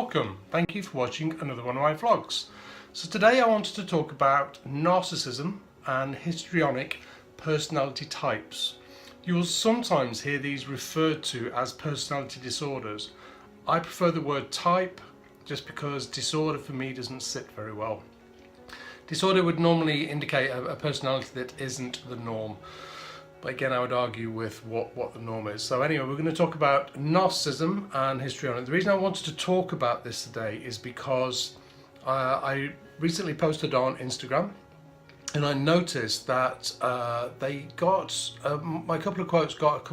welcome. Thank you for watching another one of my vlogs. So today I wanted to talk about narcissism and histrionic personality types. You will sometimes hear these referred to as personality disorders. I prefer the word type just because disorder for me doesn't sit very well. Disorder would normally indicate a personality that isn't the norm. But again, I would argue with what the norm is. So anyway, we're going to talk about narcissism and histrionic. The reason I wanted to talk about this today is because I recently posted on Instagram and I noticed that my couple of quotes got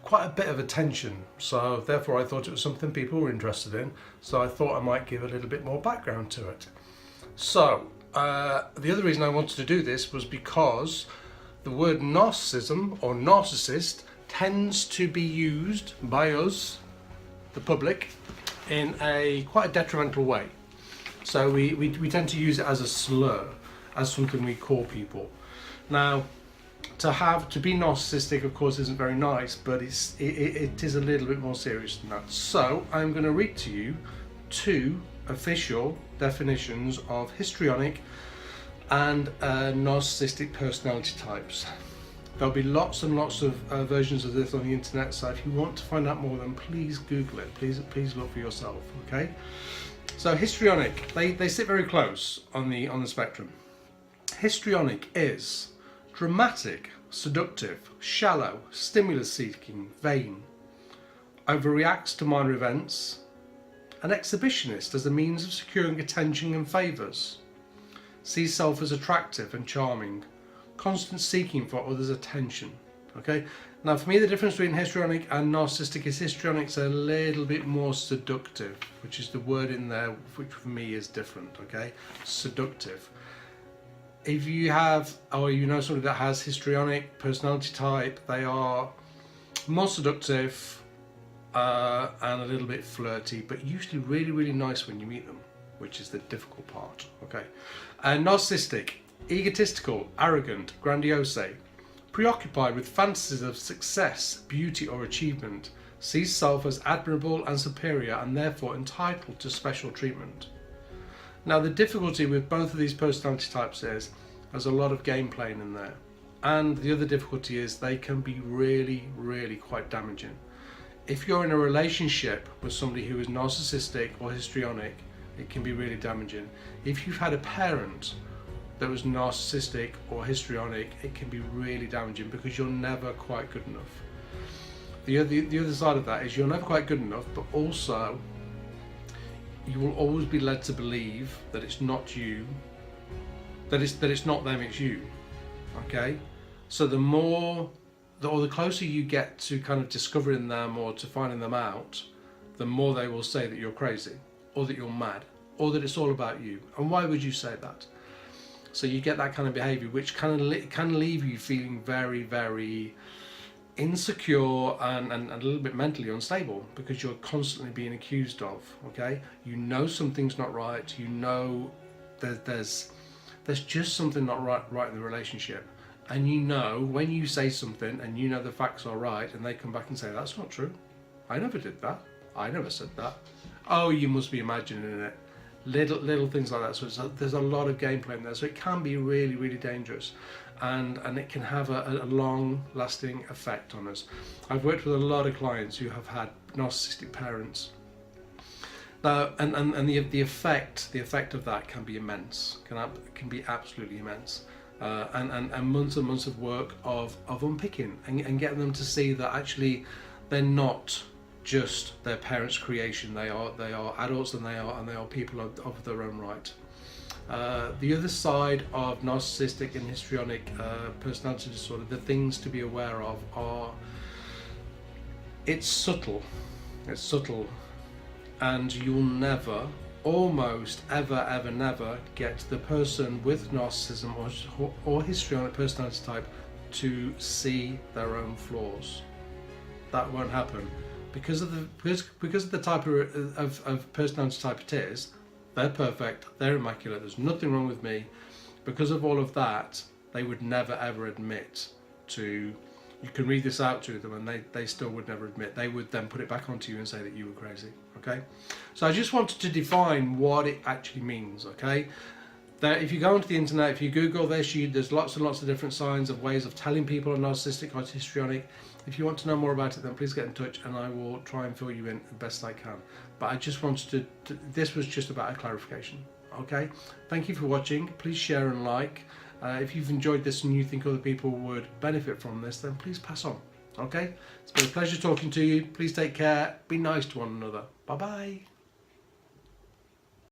quite a bit of attention. So therefore I thought it was something people were interested in. So I thought I might give a little bit more background to it. So the other reason I wanted to do this was because the word narcissism or narcissist tends to be used by us, the public, in quite a detrimental way. So we tend to use it as a slur, as something we call people. Now, to be narcissistic, of course, isn't very nice, but it is a little bit more serious than that. So I'm going to read to you two official definitions of histrionic and narcissistic personality types. There'll be lots and lots of versions of this on the internet, so if you want to find out more, then please Google it. Please look for yourself. Okay. So histrionic, they sit very close on the spectrum. Histrionic is dramatic, seductive, shallow, stimulus-seeking, vain, overreacts to minor events, an exhibitionist as a means of securing attention and favours. Sees self as attractive and charming, constant seeking for others' attention. Okay, now for me the difference between histrionic and narcissistic is histrionic's a little bit more seductive, which is the word in there which for me is different. Okay, seductive. If you have, or you know somebody that has histrionic personality type, they are more seductive and a little bit flirty, but usually really nice when you meet them, which is the difficult part. Okay. Narcissistic, egotistical, arrogant, grandiose, preoccupied with fantasies of success, beauty or achievement, sees self as admirable and superior and therefore entitled to special treatment. Now the difficulty with both of these personality types is there's a lot of game playing in there, and the other difficulty is they can be really quite damaging. If you're in a relationship with somebody who is narcissistic or histrionic, it can be really damaging. If you've had a parent that was narcissistic or histrionic, it can be really damaging because you're never quite good enough. The other side of that is you're never quite good enough, but also you will always be led to believe that it's not you, that it's not them, it's you. Okay? So the closer you get to kind of discovering them or to finding them out, the more they will say that you're crazy, or that you're mad, or that it's all about you. And why would you say that? So you get that kind of behaviour, which can leave you feeling very insecure and a little bit mentally unstable, because you're constantly being accused of. Okay, you know something's not right. You know there's just something not right in the relationship, and you know when you say something and you know the facts are right, and they come back and say that's not true. I never did that. I never said that. Oh, you must be imagining it. Little things like that. So there's a lot of gameplay in there. So it can be really dangerous, and it can have a long-lasting effect on us. I've worked with a lot of clients who have had narcissistic parents. And the effect of that can be immense. Can be absolutely immense. And months and months of work of unpicking and getting them to see that actually they're not just their parents' creation. They are adults, and they are people of their own right. The other side of narcissistic and histrionic personality disorder, the things to be aware of are it's subtle, and you'll never, almost ever never get the person with narcissism or histrionic personality type to see their own flaws. That won't happen. Because of the type of personality type it is, they're perfect, they're immaculate, there's nothing wrong with me. Because of all of that, they would never ever admit to you can read this out to them and they still would never admit. They would then put it back onto you and say that you were crazy. Okay, so I just wanted to define what it actually means. Okay, that if you go onto the internet, if you Google this, there's lots and lots of different signs of ways of telling people are narcissistic or histrionic. If you want to know more about it, then please get in touch and I will try and fill you in the best I can. But I just wanted this was just about a clarification. Okay, thank you for watching. Please share and like. If you've enjoyed this and you think other people would benefit from this, then please pass on. Okay, it's been a pleasure talking to you. Please take care. Be nice to one another. Bye bye.